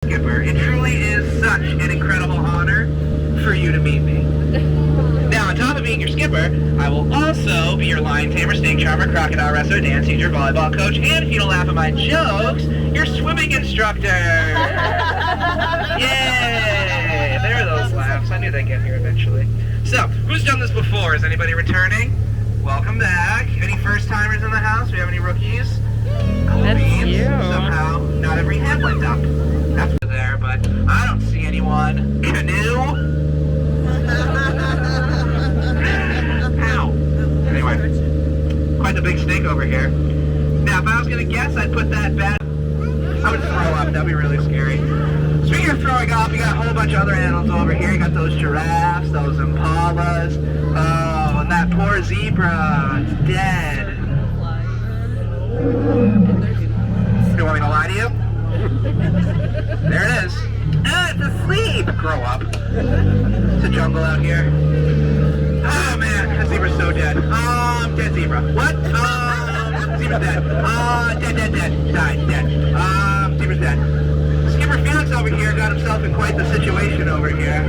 Skipper. It truly is such an incredible honor for you to meet me. Now, on top of being your skipper, I will also be your lion tamer, snake charmer, crocodile wrestler, dance teacher, volleyball coach, and if you don't laugh at my jokes, your swimming instructor. Yay! There are those laughs. I knew they'd get here eventually. So, who's done this before? Is anybody returning? Welcome back. Any first-timers in the house? Do we have any rookies? Cool beans. Somehow, not every hand went up. That's there, but I don't see anyone. Canoe? Ow. Anyway, quite the big snake over here. Now, if I was gonna guess, I'd put that bad. I would throw up. That'd be really scary. Speaking of throwing up, you got a whole bunch of other animals over here. You got those giraffes, those impalas. Oh, and that poor zebra. It's dead. You want me to lie to you? There it is. Ah, it's asleep. Grow up. It's a jungle out here. Oh man, that zebra's so dead. Dead zebra. What? Zebra's dead. Dead. Died. Dead. Zebra's dead. Skipper Felix over here got himself in quite the situation over here.